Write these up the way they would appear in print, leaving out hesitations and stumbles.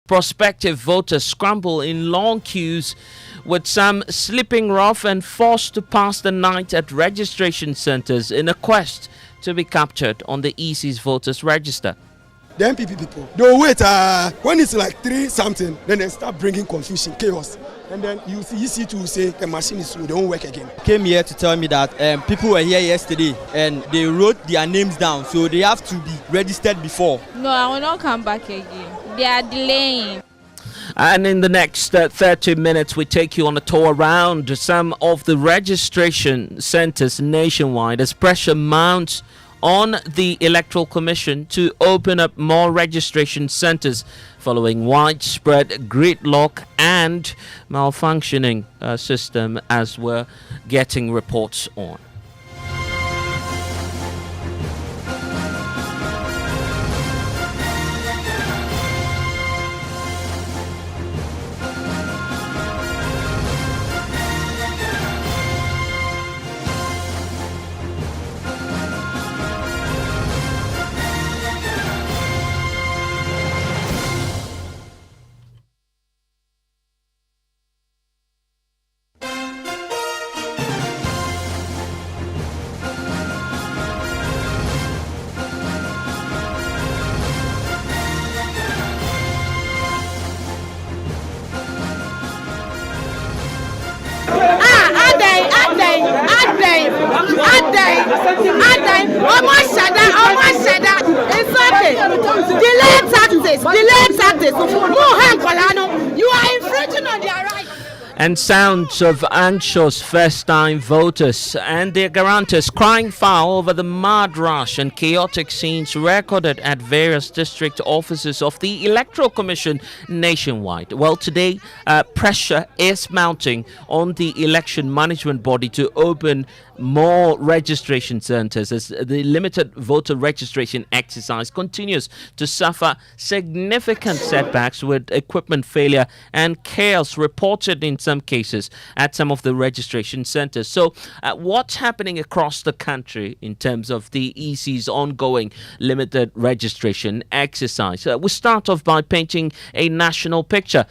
prospective voters scramble in long queues, with some slipping rough and forced to pass the night at registration centers in a quest to be captured on the EC's voters register. The MPP people, they'll wait when it's like 3 something, then they start bringing confusion, chaos. And then you see to say the machine is slow, they won't work again. Came here to tell me that people were here yesterday and they wrote their names down, so they have to be registered before. No, I will not come back again. They are delaying. And in the next 30 minutes, we take you on a tour around some of the registration centers nationwide as pressure mounts on the Electoral Commission to open up more registration centers following widespread gridlock and malfunctioning system, as we're getting reports on. Delay tactics. You are infringing on their rights. And sounds of anxious first-time voters and their guarantors crying foul over the mad rush and chaotic scenes recorded at various district offices of the Electoral Commission nationwide. Well, today, pressure is mounting on the election management body to open more registration centers as the limited voter registration exercise continues to suffer significant setbacks with equipment failure and chaos reported in some cases at some of the registration centers. So what's happening across the country in terms of the EC's ongoing limited registration exercise? We'll start off by painting a national picture.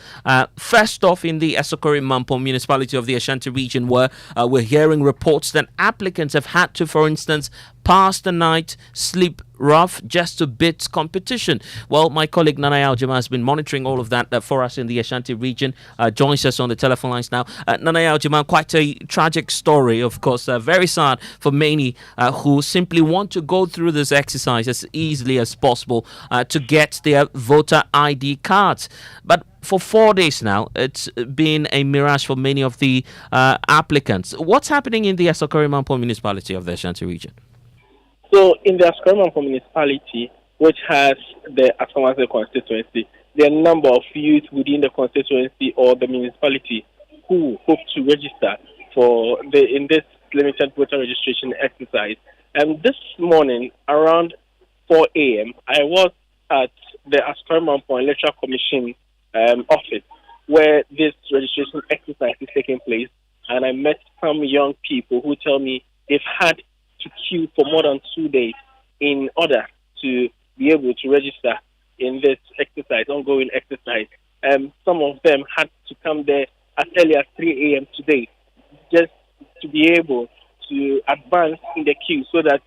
First off, in the Esokori Mampo municipality of the Ashanti region, where we're hearing reports that applicants have had to, for instance, pass the night, sleep rough just to beat competition. Well, my colleague Nanaya Aljama has been monitoring all of that for us in the Ashanti region. Joins us on the telephone lines now. Nanaya Aljama, quite a tragic story, of course. Very sad for many who simply want to go through this exercise as easily as possible to get their voter ID cards. But for 4 days now, it's been a mirage for many of the applicants. What's happening in the Esokori Mampo municipality of the Ashanti region? So, in the Asokori municipality, which has the Asamaze constituency, there are a number of youth within the constituency or the municipality who hope to register in this limited voter registration exercise. And this morning, around 4 a.m., I was at the Asokori Electoral Commission office where this registration exercise is taking place, and I met some young people who tell me they've had to queue for more than 2 days in order to be able to register in this exercise, ongoing exercise. Some of them had to come there as early as 3 a.m. today just to be able to advance in the queue so that,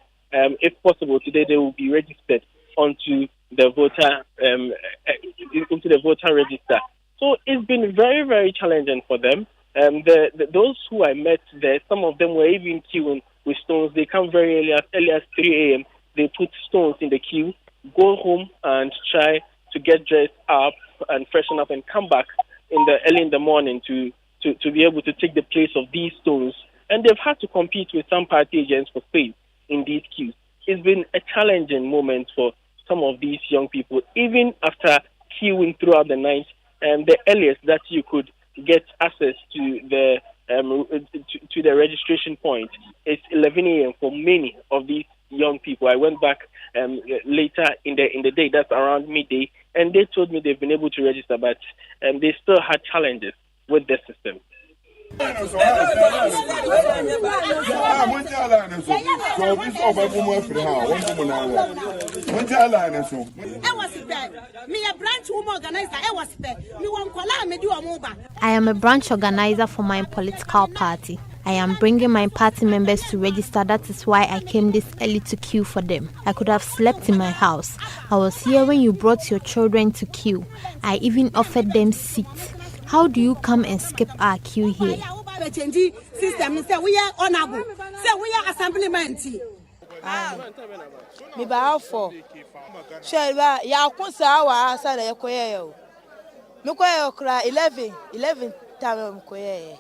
if possible, today they will be registered onto the voter into the voter register. So it's been very, very challenging for them. Those who I met there, some of them were even queuing with stones. They come very early as 3 a.m. They put stones in the queue, go home and try to get dressed up and freshen up and come back early in the morning to be able to take the place of these stones. And they've had to compete with some party agents for space in these queues. It's been a challenging moment for some of these young people, even after queuing throughout the night. The earliest that you could get access to the registration point is 11 a.m. for many of these young people. I went back later in the day, that's around midday, and they told me they've been able to register, but they still had challenges with the system. I am a branch organizer for my political party. I am bringing my party members to register. That is why I came this early to queue for them. I could have slept in my house. I was here when you brought your children to queue. I even offered them seats. How do you come and skip our queue here? System say we are honorable. Say we are assemblymen. Me ba for. Sheba ya kunsa wa asa na yekoye yo. Me koye okra 11 time koye.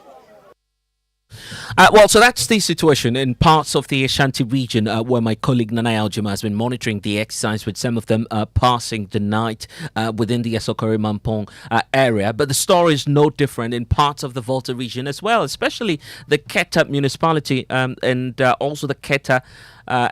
Well, so that's the situation in parts of the Ashanti region where my colleague Nana Aljuma has been monitoring the exercise, with some of them passing the night within the Esokore Mampong area. But the story is no different in parts of the Volta region as well, especially the Keta municipality and also the Keta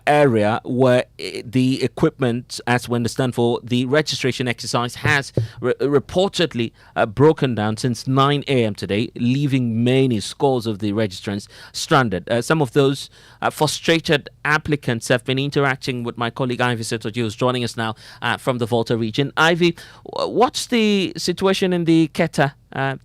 area, where the equipment, as we understand, for the registration exercise has reportedly broken down since 9 a.m. today, leaving many scores of the registrants stranded. Some of those frustrated applicants have been interacting with my colleague Ivy Setoji, who's joining us now from the Volta region. Ivy, what's the situation in the Keta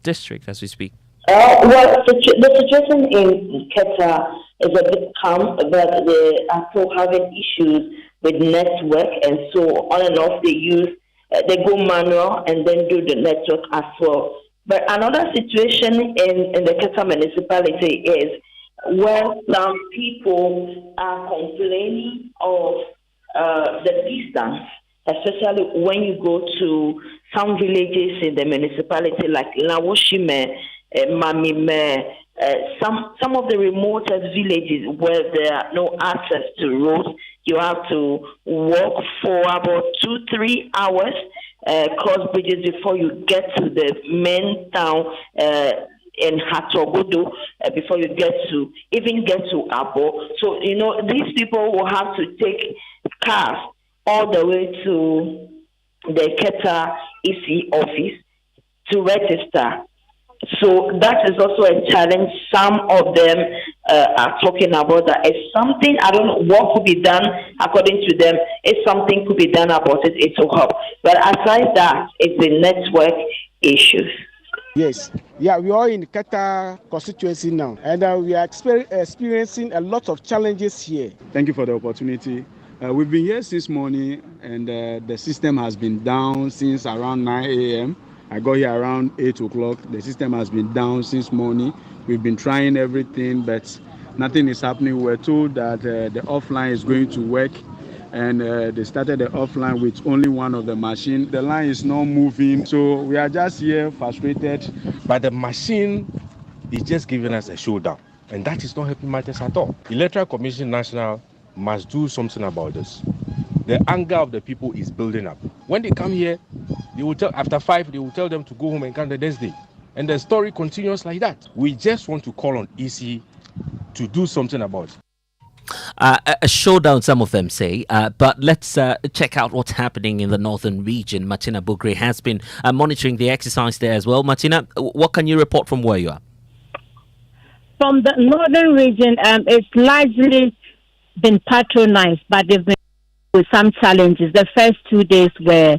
district as we speak? Well, the situation in Keta is a bit calm, but they are still having issues with network, and so on and off they go manual and then do the network as well. But another situation in the Keta municipality is where some people are complaining of the distance, especially when you go to some villages in the municipality like Lawoshime, Mamime, some of the remotest villages where there are no access to roads. You have to walk for about 2-3 hours, cross bridges before you get to the main town in Hatogodo, before you get to Abo. So, these people will have to take cars all the way to the Keta EC office to register. So that is also a challenge. Some of them are talking about that. It's something, I don't know what could be done according to them. If something could be done about it, it will help. But aside that, it's a network issue. Yes. Yeah, we are in Keta constituency now, and we are experiencing a lot of challenges here. Thank you for the opportunity. We've been here since morning, and the system has been down since around 9 a.m. I got here around 8 o'clock. The system has been down since morning. We've been trying everything, but nothing is happening. We're told that the offline is going to work, and they started the offline with only one of the machine. The line is not moving, so we are just here frustrated. But the machine is just giving us a showdown, and that is not helping matters at all. Electoral Commission National must do something about this. The anger of the people is building up. When they come here, they will tell, after 5, they will tell them to go home and come the next day. And the story continues like that. We just want to call on EC to do something about it. A showdown, some of them say, but let's check out what's happening in the northern region. Martina Bugre has been monitoring the exercise there as well. Martina, what can you report from where you are? From the northern region, it's largely been patronized, but they've been with some challenges. The first 2 days were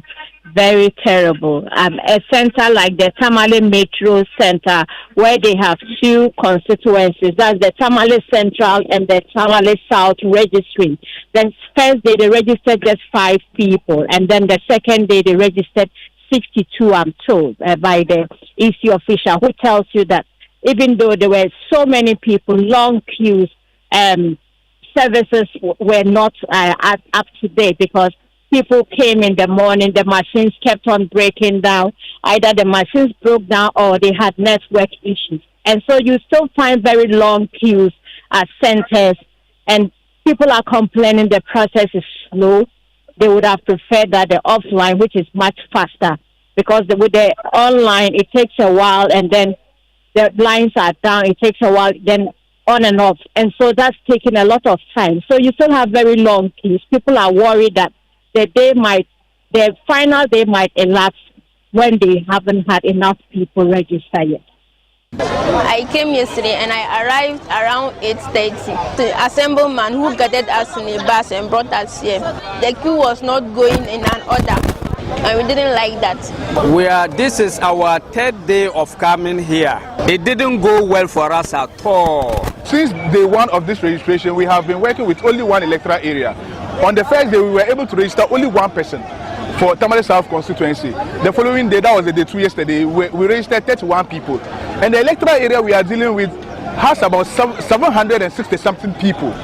very terrible. A center like the Tamale Metro Center, where they have 2 constituencies, that's the Tamale Central and the Tamale South registering. The first day they registered just 5 people, and then the second day they registered 62, I'm told, by the EC official, who tells you that even though there were so many people, long queues, services were not up to date because people came in the morning, the machines kept on breaking down. Either the machines broke down or they had network issues. And so you still find very long queues at centers, and people are complaining the process is slow. They would have preferred that the offline, which is much faster, because with the online, it takes a while, and then the lines are down, it takes a while, then on and off. And so that's taking a lot of time. So you still have very long queues. People are worried that the final day might elapse when they haven't had enough people register yet. I came yesterday and I arrived around 8:30. The assemblyman who gathered us in a bus and brought us here, the queue was not going in an order, and we didn't like that. This is our third day of coming here. It didn't go well for us at all. Since day one of this registration, we have been working with only one electoral area. On the first day, we were able to register only one person for Tamale South constituency. The following day, that was the day 2 yesterday, we registered 31 people. And the electoral area we are dealing with has about 760 something people.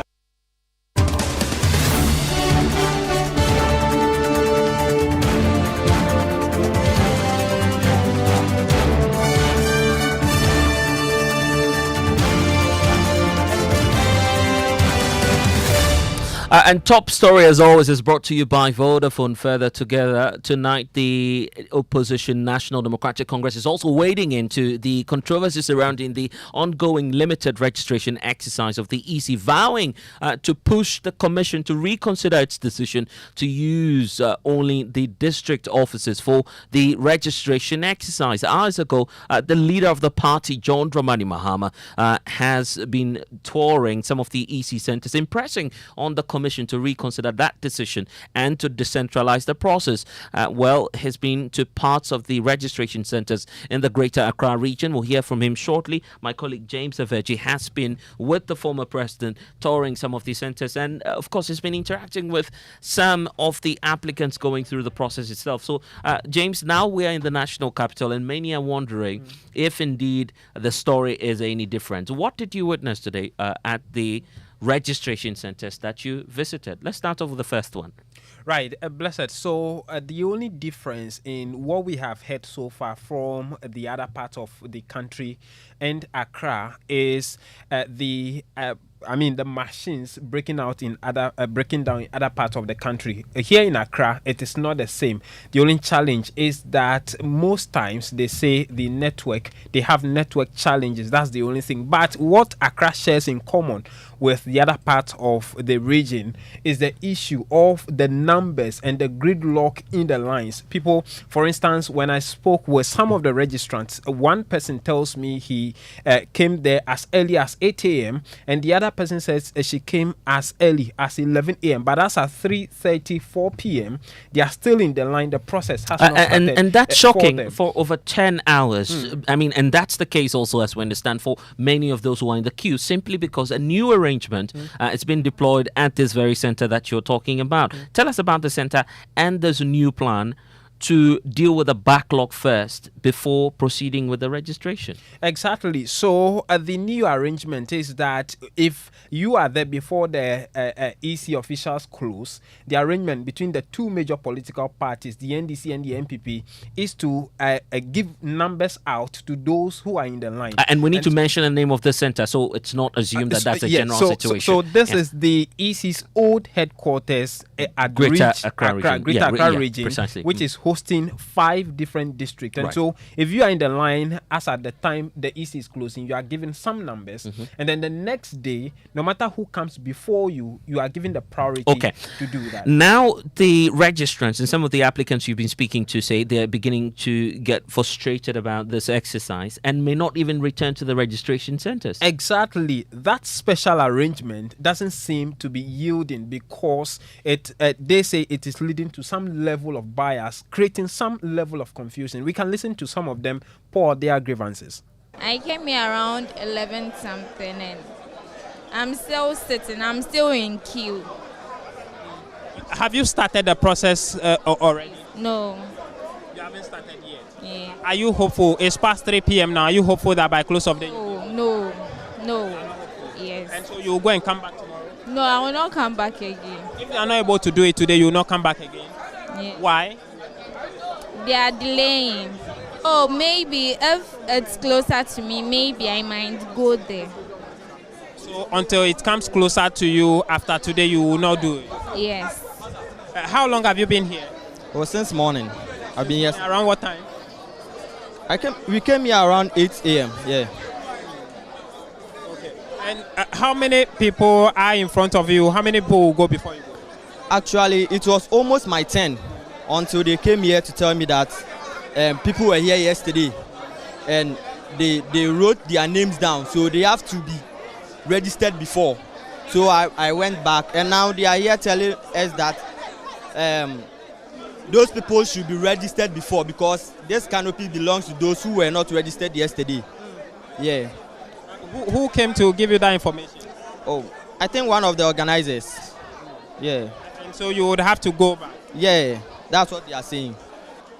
And top story, as always, is brought to you by Vodafone. Further together tonight, the opposition National Democratic Congress is also wading into the controversy surrounding the ongoing limited registration exercise of the EC, vowing to push the commission to reconsider its decision to use only the district offices for the registration exercise. Hours ago, the leader of the party, John Dramani Mahama, has been touring some of the EC centres, impressing on the commission to reconsider that decision and to decentralize the process. He's been to parts of the registration centres in the Greater Accra region. We'll hear from him shortly. My colleague James Aveji has been with the former president touring some of the centres, and of course he's been interacting with some of the applicants going through the process itself. So James, now we are in the national capital and many are wondering if indeed the story is any different. What did you witness today at the registration centers that you visited? Let's start off with the first one. Right, Blessed. So the only difference in what we have heard so far from the other part of the country and Accra is the machines breaking down in other parts of the country. Here in Accra, it is not the same. The only challenge is that most times they say they have network challenges. That's the only thing. But what Accra shares in common with the other part of the region is the issue of the numbers and the gridlock in the lines. People, for instance, when I spoke with some of the registrants, one person tells me he came there as early as 8 a.m. and the other person says she came as early as 11 a.m. But as at 3:34 p.m., they are still in the line. The process has not started. And that's shocking for over 10 hours. And that's the case also, as we understand, for many of those who are in the queue, simply because a new arrangement it's been deployed at this very center that you're talking about. Tell us about the center and this new plan to deal with the backlog first before proceeding with the registration. Exactly. So the new arrangement is that if you are there before the EC officials close, the arrangement between the two major political parties, the NDC and the NPP, is to give numbers out to those who are in the line. And we need to mention the name of the center, so it's not assumed that that's a general situation. So this is the EC's old headquarters at Greater Accra region, precisely. Which is hosting 5 different districts. And so if you are in the line as at the time the EC is closing, you are given some numbers, and then the next day, no matter who comes before you, you are given the priority to do that. Now the registrants and some of the applicants you've been speaking to say they're beginning to get frustrated about this exercise and may not even return to the registration centers. Exactly. That special arrangement doesn't seem to be yielding because they say it is leading to some level of bias, creating some level of confusion. We can listen to some of them pour their grievances. I came here around 11 something and I'm still sitting. I'm still in queue. Have you started the process already? No. You haven't started yet? Yeah. Are you hopeful? It's past 3 p.m. now. Are you hopeful that by close of the day? No. Yes. And so you will go and come back tomorrow? No, I will not come back again. If you are not able to do it today, you will not come back again? Yeah. Why? They are delaying. Oh, maybe if it's closer to me, maybe I might go there. So until it comes closer to you after today, you will not do it? Yes. How long have you been here? Well, since morning. I've been here. Around what time? We came here around 8 a.m. Yeah. Okay. And how many people are in front of you? How many people will go before you go? Actually, it was almost my turn until they came here to tell me that people were here yesterday and they wrote their names down, so they have to be registered before. So I went back, and now they are here telling us that those people should be registered before, because this canopy belongs to those who were not registered yesterday. Yeah. Who came to give you that information? Oh, I think one of the organizers. Yeah. And so you would have to go back? Yeah, that's what they are saying.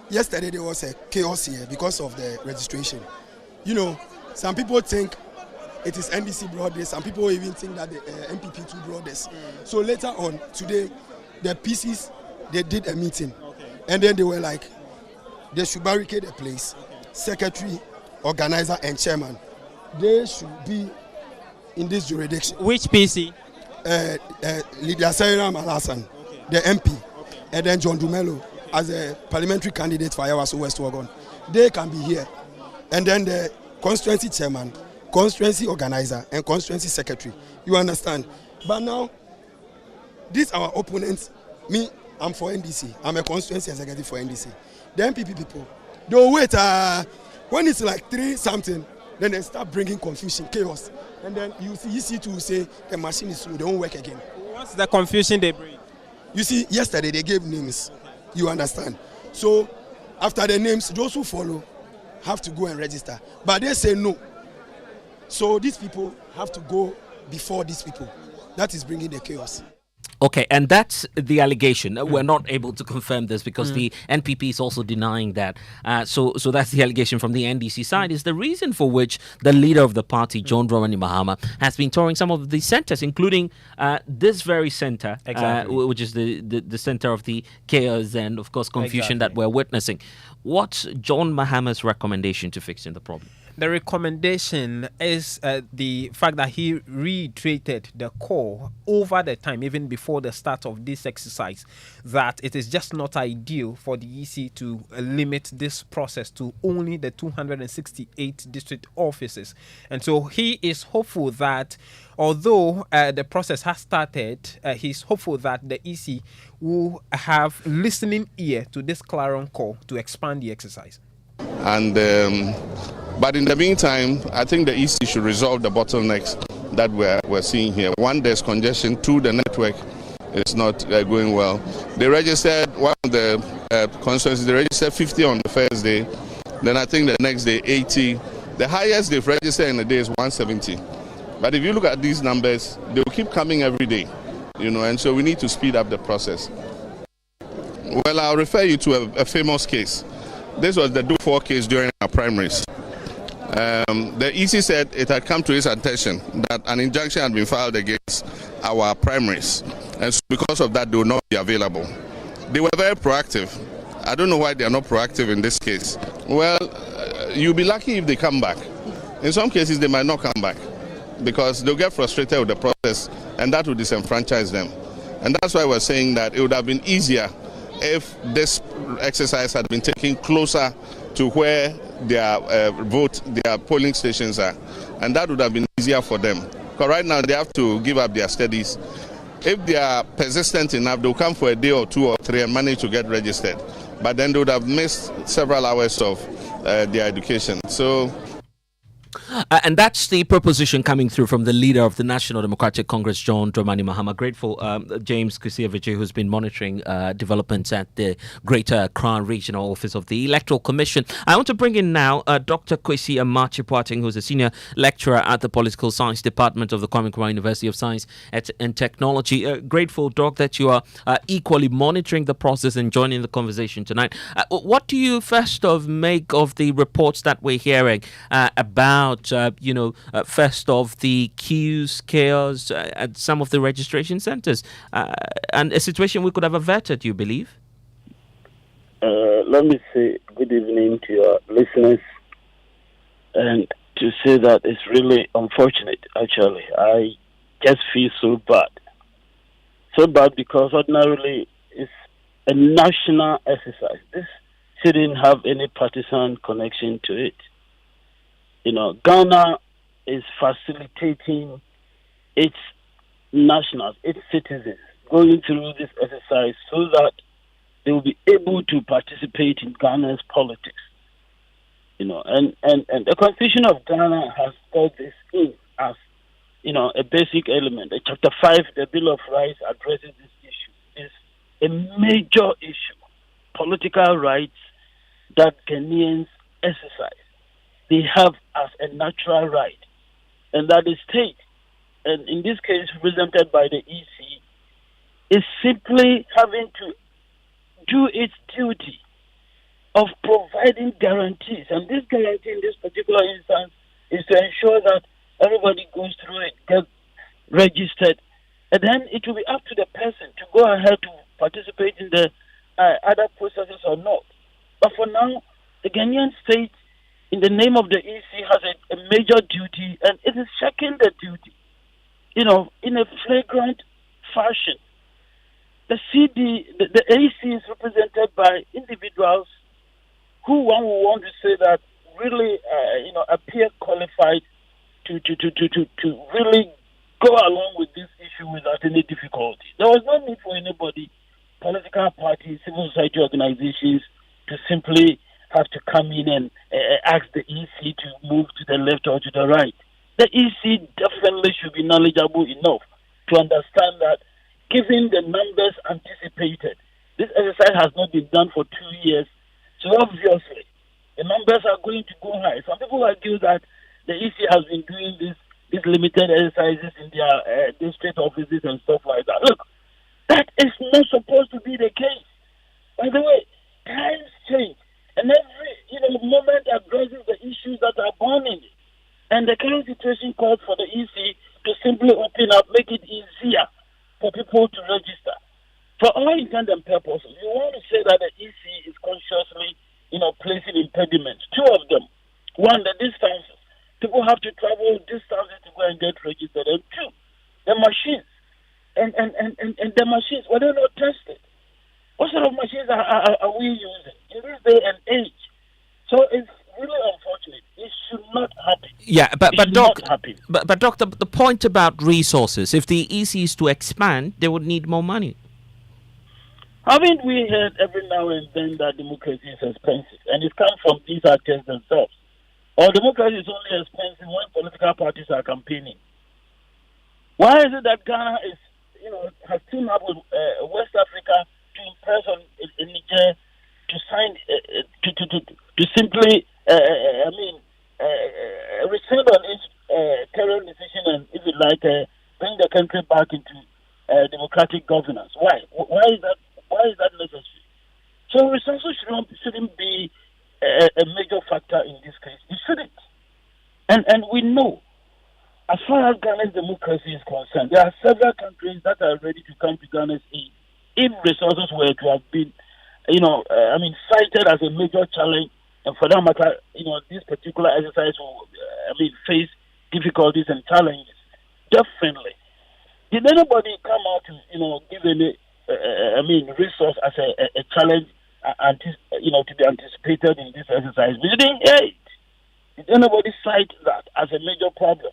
Yesterday there was a chaos here because of the registration. You know, some people think it is NDC brought this. Some people even think that the MPP too brought this. So later on today, the PCs, they did a meeting. Okay. And then they were like, they should barricade the place. Okay. Secretary, organizer, and chairman, they should be in this jurisdiction. Which PC? Lydia Sairam Alasan, okay. The MP, okay. And then John Dumelo, okay. As a parliamentary candidate for Ayawaso West Wagon. They can be here. And then the constituency chairman, constituency organizer, and constituency secretary. You understand? But now, these our opponents. Me, I'm for NDC. I'm a constituency executive for NDC. The MPP people, they'll wait. When it's like 3 something, then they start bringing confusion, chaos. And then you see to say the machine is slow, they won't work again. What's the confusion they bring? You see, yesterday they gave names. Okay. You understand? So, after the names, those who follow have to go and register. But they say no. So these people have to go before these people. That is bringing the chaos. Okay, and that's the allegation. We're not able to confirm this because the NPP is also denying that. So that's the allegation from the NDC side. Is the reason for which the leader of the party, John Dramani Mahama, has been touring some of the centers, including this very center, exactly. Which is the center of the chaos and, of course, confusion that we're witnessing. What's John Mahama's recommendation to fixing the problem? The recommendation is the fact that he reiterated the call over the time, even before the start of this exercise, that it is just not ideal for the EC to limit this process to only the 268 district offices. And so he is hopeful that although the process has started, he's hopeful that the EC will have listening ear to this clarion call to expand the exercise. And but in the meantime, I think the EC should resolve the bottlenecks that we're seeing here. One, there's congestion. Two, the network is not going well. They registered one of the constituencies. They registered 50 on the first day. Then I think the next day 80. The highest they've registered in a day is 170. But if you look at these numbers, they will keep coming every day, and so we need to speed up the process. Well, I'll refer you to a famous case. This was the Do4 case during our primaries. The EC said it had come to its attention that an injunction had been filed against our primaries, and so because of that, they will not be available. They were very proactive. I don't know why they are not proactive in this case. Well, you'll be lucky if they come back. In some cases, they might not come back because they'll get frustrated with the process, and that will disenfranchise them. And that's why we're saying that it would have been easier if this exercise had been taken closer to where their their polling stations are, and that would have been easier for them. Because right now they have to give up their studies. If they are persistent enough, they'll come for a day or 2 or 3 and manage to get registered. But then they would have missed several hours of their education. So. And that's the proposition coming through from the leader of the National Democratic Congress, John Dramani Mahama. Grateful, James Kusievich, who's been monitoring developments at the Greater Accra Regional Office of the Electoral Commission. I want to bring in now Dr. Kwesi Amachi-Poating, who's a senior lecturer at the Political Science Department of the Kwame Nkrumah University of Science and Technology. Grateful, Doc, that you are equally monitoring the process and joining the conversation tonight. What do you first of make of the reports that we're hearing about first of the queues, chaos at some of the registration centers, and a situation we could have averted, you believe? Let me say good evening to your listeners, and to say that it's really unfortunate, actually. I just feel so bad. So bad because ordinarily it's a national exercise. This shouldn't have any partisan connection to it. Ghana is facilitating its nationals, its citizens, going through this exercise so that they will be able to participate in Ghana's politics. and the Constitution of Ghana has got this in as, a basic element. Chapter 5, the Bill of Rights addresses this issue. It's a major issue. Political rights that Ghanaians exercise, they have as a natural right, and that the state, and in this case represented by the EC, is simply having to do its duty of providing guarantees. And this guarantee in this particular instance is to ensure that everybody goes through it, gets registered, and then it will be up to the person to go ahead to participate in the other processes or not. But for now, the Ghanaian state, in the name of the EC, has a major duty, and it is checking the duty, in a flagrant fashion. The AC is represented by individuals who one would want to say that really, appear qualified to really go along with this issue without any difficulty. There was no need for anybody, political parties, civil society organizations, to simply have to come in and ask the EC to move to the left or to the right. The EC definitely should be knowledgeable enough to understand that, given the numbers anticipated, this exercise has not been done for 2 years, so obviously the numbers are going to go high. Some people argue that the EC has been doing these limited exercises in their district offices and stuff like that. Look, that is not supposed to be the case. By the way, times change, and every moment addresses the issues that are burning. And the current situation calls for the EC to simply open up, make it easier for people to register. For all intents and purposes, you want to say that the EC is consciously, placing impediments. Two of them. One, the distances. People have to travel distances to go and get registered. And two, the machines. And the machines, were they not tested? What sort of machines are we using in this day and age? So it's really unfortunate. It should not happen. Yeah, but Doctor, the point about resources, if the EC is to expand, they would need more money. Haven't we heard every now and then that democracy is expensive? And it comes from these actors themselves. Or democracy is only expensive when political parties are campaigning. Why is it that Ghana is, has teamed up with West Africa to impress on Niger to sign, to simply, rescind on its terror decision and, if you like, bring the country back into democratic governance? Why? Why is that? Why is that necessary? So resources shouldn't be a major factor in this case. It shouldn't. And we know, as far as Ghana's democracy is concerned, there are several countries that are ready to come to Ghana's aid if resources were to have been, cited as a major challenge. And for that matter, this particular exercise will, face difficulties and challenges. Definitely. Did anybody come out to, give any, resource as a challenge, to be anticipated in this exercise? We didn't hear it. Did anybody cite that as a major problem?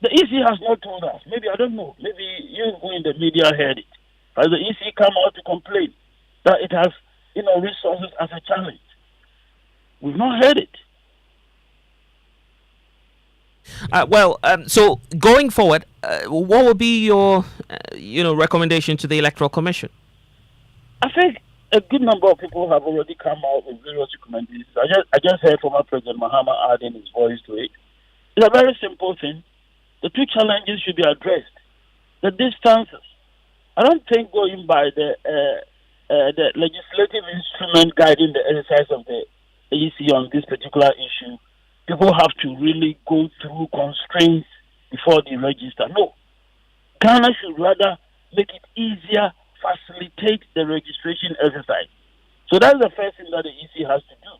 The EC has not told us. Maybe, I don't know. Maybe you who in the media heard it. Has the EC come out to complain that it has, resources as a challenge? We've not heard it. So going forward, what would be your, recommendation to the Electoral Commission? I think a good number of people have already come out with various recommendations. I just heard former President Mahama adding his voice to it. It's a very simple thing. The two challenges should be addressed. The distances. I don't think going by the legislative instrument guiding the exercise of the EC on this particular issue, people have to really go through constraints before they register. No. Ghana should rather make it easier, facilitate the registration exercise. So that's the first thing that the EC has to do.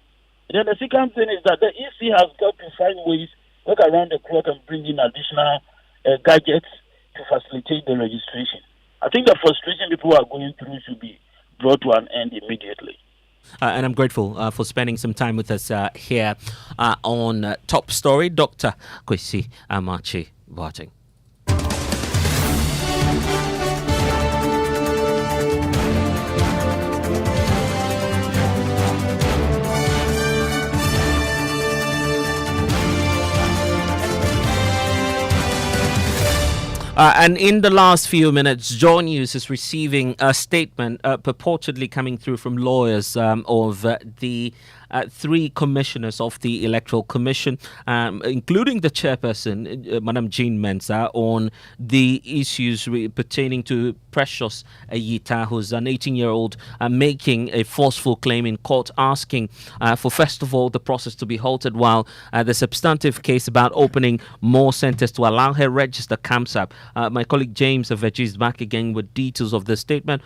And then the second thing is that the EC has got to find ways, work around the clock and bring in additional gadgets to facilitate the registration. I think the frustration people are going through should be brought to an end immediately. And I'm grateful for spending some time with us here on Top Story, Dr. Kwesi Amakye-Boateng. And in the last few minutes, Joy News is receiving a statement purportedly coming through from lawyers of the three commissioners of the Electoral Commission, including the chairperson, Madam Jean Mensah, on the issues pertaining to Precious Ayita, who's an 18-year-old, making a forceful claim in court, asking for, first of all, the process to be halted while the substantive case about opening more centres to allow her register comes up. My colleague James Aveji is back again with details of the statement.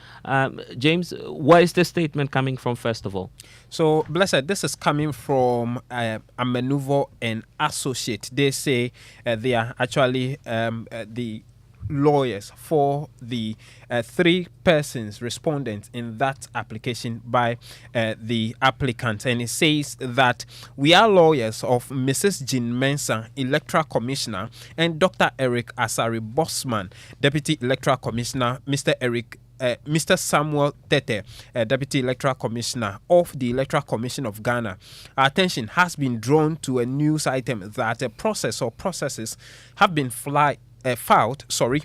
James, where is this statement coming from, first of all? So, Blessed, this is coming from Amenuvo and Associate. They say they are actually the lawyers for the three persons respondents in that application by the applicant. And it says that we are lawyers of Mrs. Jean Mensah, Electoral Commissioner, and Dr. Eric Asari Bosman, Deputy Electoral Commissioner, Mr. Samuel Tete, Deputy Electoral Commissioner of the Electoral Commission of Ghana. Our attention has been drawn to a news item that a process or processes have been filed,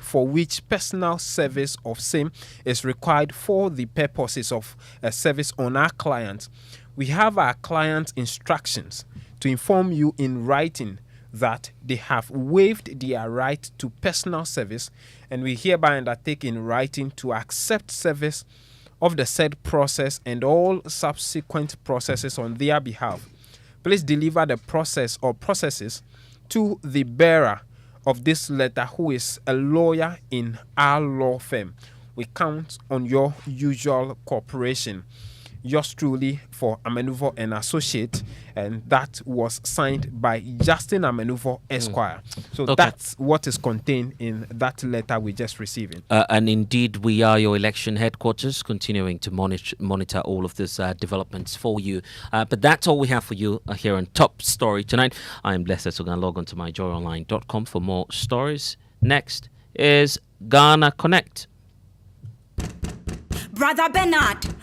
for which personal service of same is required for the purposes of service on our client. We have our client's instructions to inform you in writing that they have waived their right to personal service, and we hereby undertake in writing to accept service of the said process and all subsequent processes on their behalf. Please deliver the process or processes to the bearer of this letter, who is a lawyer in our law firm. We count on your usual cooperation. Yours truly, for Amenuvo and Associate, and that was signed by Justin Amenuvo Esquire. So that's what is contained in that letter we just received. And indeed, we are your election headquarters, continuing to monitor all of these developments for you. But that's all we have for you here on Top Story tonight. I am Blessed, so log on to myjoyonline.com for more stories. Next is Ghana Connect. Brother Bernard,